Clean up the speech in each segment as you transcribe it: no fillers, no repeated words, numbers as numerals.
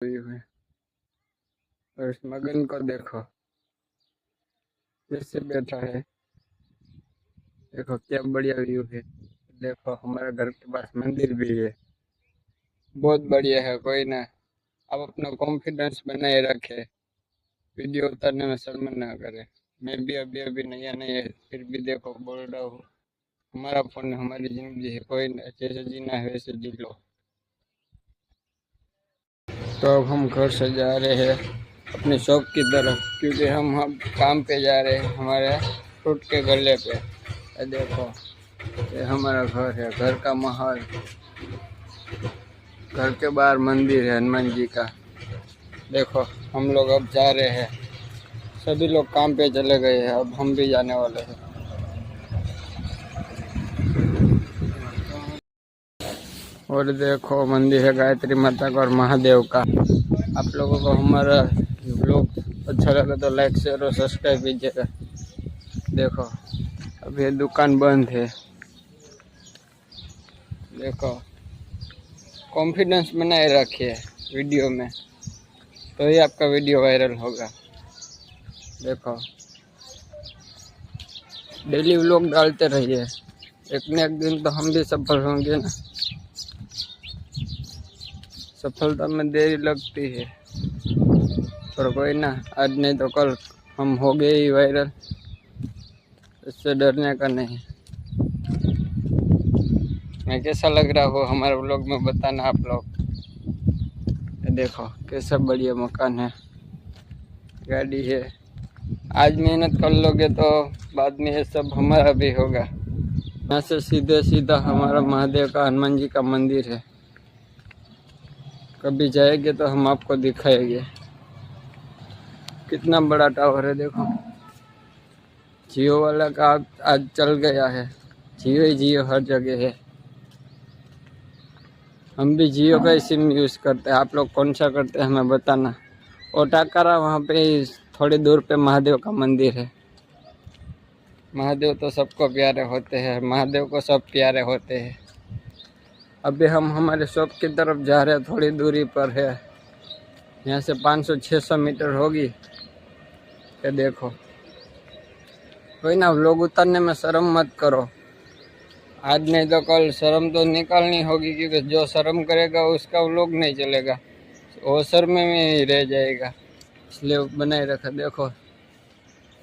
View है। और इस मगन को देखो कैसे बैठा है। देखो क्या बढ़िया व्यू है। देखो हमारे घर के पास मंदिर भी है, बहुत बढ़िया है। कोई ना, आप अपना कॉन्फिडेंस बनाए रखे, वीडियो उतारने में शर्म ना करे। मैं भी अभी अभी नया नया है, फिर भी देखो बोल रहा हूँ। हमारा फोन है, हमारी जिंदगी है, कोई ना, जैसे जीना है वैसे जी लो। तो अब हम घर से जा रहे हैं अपने शॉप की तरफ, क्योंकि हम काम पे जा रहे हैं हमारे फ्रूट के गले पे। ये देखो, ये हमारा घर है, घर का माहौल। घर के बाहर मंदिर है हनुमान जी का। देखो हम लोग अब जा रहे हैं, सभी लोग काम पे चले गए हैं, अब हम भी जाने वाले हैं। और देखो मंदिर है गायत्री माता का और महादेव का। आप लोगों को हमारा ब्लॉग अच्छा लगा तो लाइक शेयर और सब्सक्राइब कीजिएगा। देखो अब ये दुकान बंद है। देखो कॉन्फिडेंस बनाए रखिए वीडियो में, तो ही आपका वीडियो वायरल होगा। देखो डेली व्लॉग डालते रहिए, एक न एक दिन तो हम भी सफल होंगे ना। सफलता में देरी लगती है, पर कोई ना, आज नहीं तो कल हम हो गए ही वायरल, इससे डरने का नहीं। मैं कैसा लग रहा हो हमारे व्लॉग में बताना आप लोग। देखो कैसा बढ़िया मकान है, गाड़ी है। आज मेहनत कर लोगे तो बाद में ये सब हमारा भी होगा। यहाँ से सीधे सीधा हमारा महादेव का हनुमान जी का मंदिर है। कभी जाएंगे तो हम आपको दिखाएंगे। कितना बड़ा टावर है देखो। जियो वाला का आज चल गया है, जियो ही जियो हर जगह है। हम भी जियो का ही सिम यूज़ करते हैं। आप लोग कौन सा करते हैं हमें बताना। और टाकरा वहाँ पे थोड़ी दूर पे महादेव का मंदिर है। महादेव तो सबको प्यारे होते हैं, महादेव को सब प्यारे होते हैं। अभी हम हमारे शॉप की तरफ जा रहे हैं, थोड़ी दूरी पर है, यहाँ से 500-600 मीटर होगी। ये देखो, कोई ना, व्लॉग उतारने में शर्म मत करो। आज नहीं तो कल शर्म तो निकालनी होगी, क्योंकि जो शर्म करेगा उसका व्लॉग नहीं चलेगा, वो शर्म में ही रह जाएगा। इसलिए बनाए रखा। देखो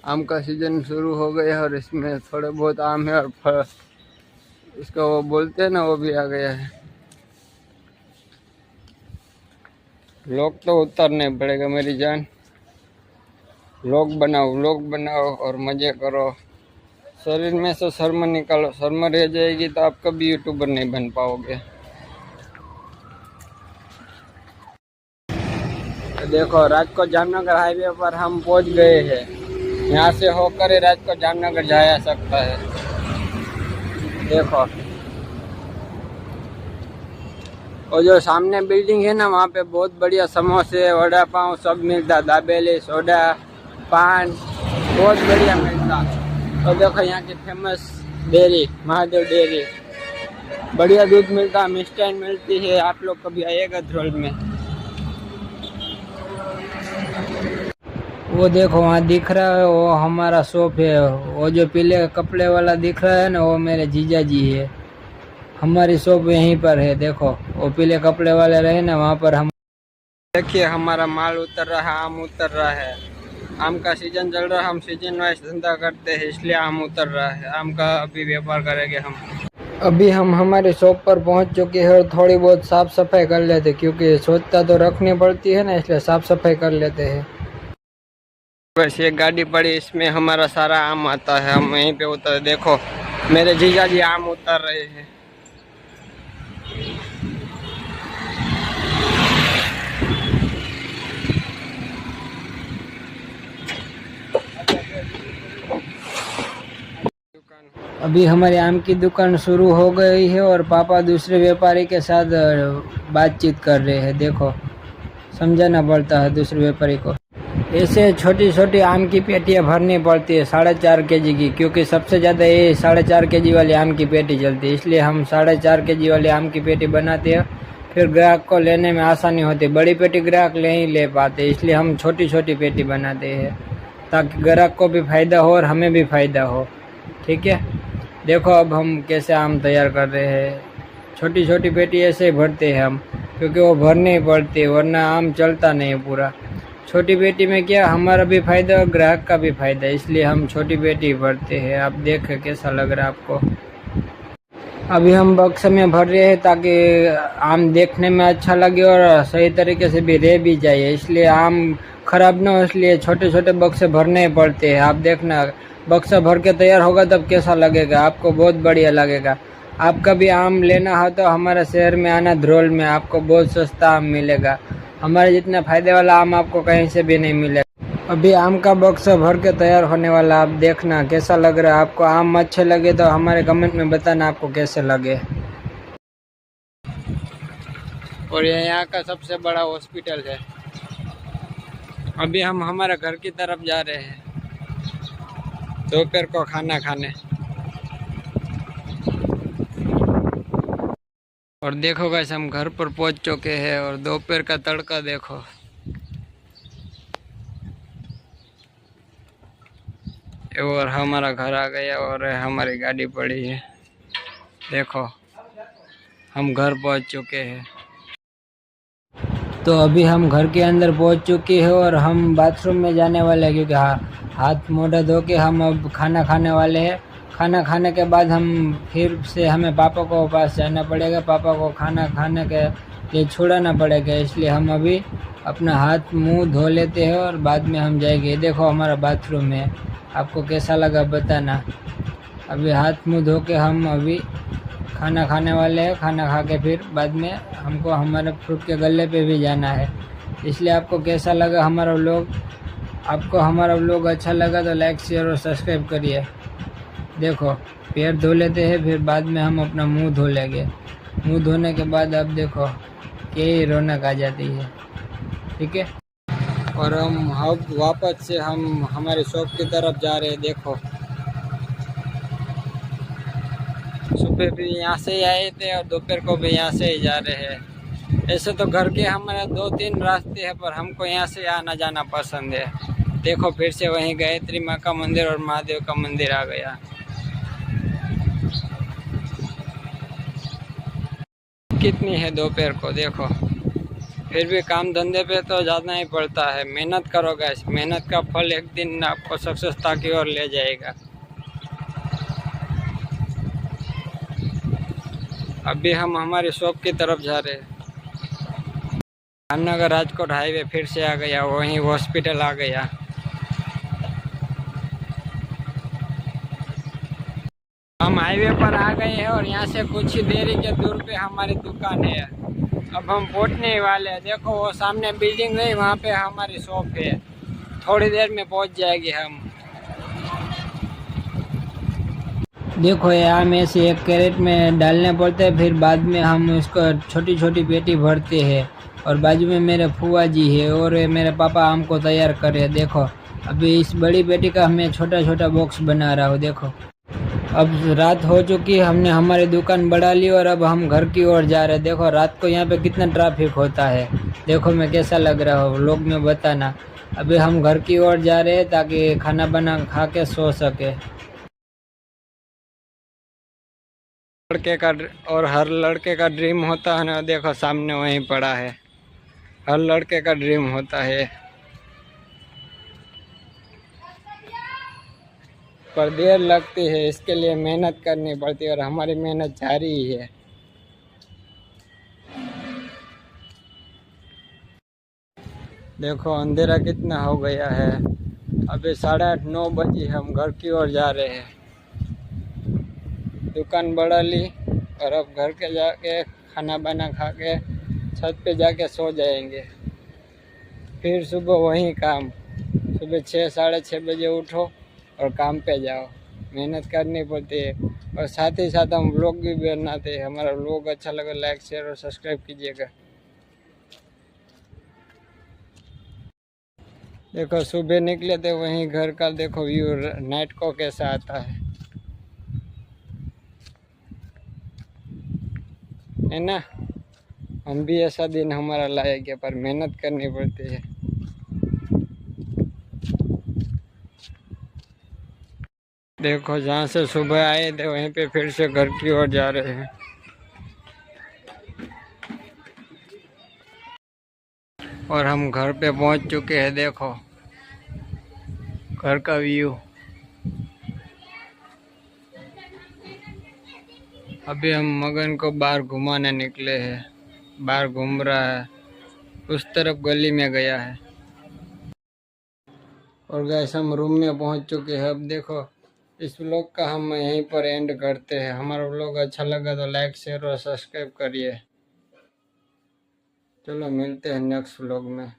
आम का सीजन शुरू हो गया है और इसमें थोड़े बहुत आम है और फल, उसका वो बोलते हैं ना, वो भी आ गया है। व्लॉग तो उतारने पड़ेगा मेरी जान। व्लॉग बनाओ और मज़े करो। शरीर में से शर्म निकालो, शर्म रह जाएगी तो आप कभी यूट्यूबर नहीं बन पाओगे। देखो राजकोट जामनगर हाईवे पर हम पहुंच गए हैं। यहाँ से होकर ही राजकोट जामनगर जाया सकता है। देखो और जो सामने बिल्डिंग है ना, वहाँ पे बहुत बढ़िया समोसे, वड़ा पाव सब मिलता, दाबेली, सोडा, पान, बहुत बढ़िया मिलता। तो देखो यहाँ की फेमस डेयरी, महादेव डेयरी, बढ़िया दूध मिलता, मिष्टान मिलती है। आप लोग कभी आइएगा ध्रोल में। वो देखो वहाँ दिख रहा है, वो हमारा शॉप है। वो जो पीले कपड़े वाला दिख रहा है ना, वो मेरे जीजा जी है। हमारी शॉप यहीं पर है। देखो वो पीले कपड़े वाले रहे ना, वहाँ पर हम। देखिए हमारा माल उतर रहा है, आम उतर रहा है। आम का सीजन चल रहा है, हम सीजन वाइज धंधा करते हैं, इसलिए आम उतर रहा है। आम का अभी व्यापार करेंगे हम। अभी हम हमारे शॉप पर पहुंच चुके हैं और थोड़ी बहुत साफ सफाई कर लेते, क्योंकि स्वच्छता तो रखनी पड़ती है ना, इसलिए साफ सफाई कर लेते हैं। बस एक गाड़ी पड़ी, इसमें हमारा सारा आम आता है, हम यहीं पे उतर। देखो मेरे जीजा जी आम उतर रहे हैं। अभी हमारे आम की दुकान शुरू हो गई है और पापा दूसरे व्यापारी के साथ बातचीत कर रहे हैं। देखो समझाना पड़ता है दूसरे व्यापारी को। ऐसे छोटी छोटी आम की पेटियाँ भरनी पड़ती है 4.5 kg की, क्योंकि सबसे ज़्यादा ये 4.5 kg वाली आम की पेटी चलती है, इसलिए हम 4.5 kg वाली आम की पेटी बनाते हैं। फिर ग्राहक को लेने में आसानी होती। बड़ी पेटी ग्राहक नहीं ले पाते, इसलिए हम छोटी छोटी पेटी बनाते हैं ताकि ग्राहक को भी फ़ायदा हो और हमें भी फ़ायदा हो। ठीक है, देखो अब हम कैसे आम तैयार कर रहे हैं। छोटी छोटी पेटी ऐसे ही भरते हैं हम, क्योंकि वो भरनी ही पड़ती है, वरना आम चलता नहीं है पूरा। छोटी पेटी में क्या हमारा भी फ़ायदा और ग्राहक का भी फ़ायदा, इसलिए हम छोटी पेटी भरते हैं। आप देखें कैसा लग रहा है आपको। अभी हम बक्से में भर रहे हैं ताकि आम देखने में अच्छा लगे और सही तरीके से भी रह भी जाए, इसलिए आम खराब ना हो, इसलिए छोटे छोटे बक्से भरने पड़ते हैं। आप देखना, बक्सा भर के तैयार होगा तब कैसा लगेगा, आपको बहुत बढ़िया लगेगा। आपका भी आम लेना हो तो हमारे शहर में आना, धरोल में आपको बहुत सस्ता आम मिलेगा। हमारे जितना फ़ायदे वाला आम आपको कहीं से भी नहीं मिलेगा। अभी आम का बक्सा भर के तैयार होने वाला, आप देखना कैसा लग रहा है आपको। आम अच्छे लगे तो हमारे कमेंट में बताना आपको कैसे लगे। और ये यहाँ का सबसे बड़ा हॉस्पिटल है। अभी हम हमारे घर की तरफ जा रहे हैं दोपहर को खाना खाने। और देखो गाइस, हम घर पर पहुंच चुके हैं और दोपहर का तड़का देखो। और हमारा घर आ गया और हमारी गाड़ी पड़ी है। देखो हम घर पहुंच चुके हैं। तो अभी हम घर के अंदर पहुंच चुके हैं और हम बाथरूम में जाने वाले हैं, क्योंकि हाथ मुँह धो के हम अब खाना खाने वाले हैं। खाना खाने के बाद हम फिर से हमें पापा को पास जाना पड़ेगा, पापा को खाना खाने के लिए छुड़ाना पड़ेगा, इसलिए हम अभी अपना हाथ मुंह धो लेते हैं और बाद में हम जाएंगे। देखो हमारा बाथरूम है, आपको कैसा लगा बताना। अभी हाथ मुंह धो के हम अभी खाना खाने वाले हैं। खाना खा के फिर बाद में हमको हमारे फ्रूट के गले पे भी जाना है, इसलिए आपको कैसा लगा हमारा व्लॉग। आपको हमारा व्लॉग अच्छा लगा तो लाइक शेयर और सब्सक्राइब करिए। देखो पैर धो लेते हैं, फिर बाद में हम अपना मुंह धो लेंगे। मुंह धोने के बाद अब देखो क्या रौनक आ जाती है। ठीक है, और हम अब वापस से हम हमारे शॉप की तरफ जा रहे हैं। देखो सुबह भी यहाँ से ही आए थे और दोपहर को भी यहाँ से ही जा रहे हैं। ऐसे तो घर के हमारे 2-3 रास्ते हैं, पर हमको यहाँ से आना जाना पसंद है। देखो फिर से वहीं गायत्री माँ का मंदिर और महादेव का मंदिर आ गया। कितनी है दोपहर को देखो, फिर भी काम धंधे पे तो जाना ही पड़ता है। मेहनत करो गाइस, मेहनत का फल एक दिन आपको सक्सेसता की ओर ले जाएगा। अभी हम हमारी शॉप की तरफ जा रहे हैं। रामनगर राजकोट हाईवे फिर से आ गया, वहीं हॉस्पिटल आ गया। हम हाईवे पर आ गए हैं और यहाँ से कुछ ही देरी के दूर पे हमारी दुकान है। अब हम पहुँचने ही वाले हैं। देखो वो सामने बिल्डिंग नहीं, वहाँ पे हमारी शॉप है। थोड़ी देर में पहुँच जाएगी हम। देखो ये आम ऐसे एक कैरेट में डालने पड़ते हैं, फिर बाद में हम उसको छोटी छोटी पेटी भरते हैं। और बाजू में मेरे फूआ जी है और मेरे पापा आम को तैयार कर रहे हैं। देखो अभी इस बड़ी पेटी का मैं छोटा छोटा बॉक्स बना रहा हूँ। देखो अब रात हो चुकी है, हमने हमारी दुकान बढ़ा ली और अब हम घर की ओर जा रहे हैं। देखो रात को यहाँ पे कितना ट्रैफिक होता है। देखो मैं कैसा लग रहा हूँ लोग में बताना। अभी हम घर की ओर जा रहे हैं ताकि खाना बना खा के सो सके। लड़के का और हर लड़के का ड्रीम होता है ना, देखो सामने वहीं पड़ा है। हर लड़के का ड्रीम होता है, पर देर लगती है, इसके लिए मेहनत करनी पड़ती है और हमारी मेहनत जारी ही है। देखो अंधेरा कितना हो गया है, अभी 8:30-9 बजे हम घर की ओर जा रहे हैं। दुकान बढ़ा ली और अब घर के जाके खाना बना खा के छत पे जाके सो जाएंगे। फिर सुबह वही काम, सुबह 6-6:30 बजे उठो और काम पे जाओ। मेहनत करनी पड़ती है और साथ ही साथ हम व्लॉग भी बनाते हैं। हमारा व्लॉग अच्छा लगे लाइक शेयर और सब्सक्राइब कीजिएगा। देखो सुबह निकले थे, वहीं घर का देखो व्यू नाइट को कैसा आता है ना। हम भी ऐसा दिन हमारा लाएंगे, पर मेहनत करनी पड़ती है। देखो जहाँ से सुबह आए थे वहीं पे फिर से घर की ओर जा रहे हैं। और हम घर पे पहुंच चुके हैं। देखो घर का व्यू। अभी हम मगन को बाहर घुमाने निकले हैं। बाहर घूम रहा है, उस तरफ गली में गया है। और गाइस हम रूम में पहुंच चुके हैं। अब देखो इस व्लॉग का हम यहीं पर एंड करते हैं। हमारा व्लॉग अच्छा लगा तो लाइक शेयर और सब्सक्राइब करिए। चलो मिलते हैं नेक्स्ट व्लॉग में।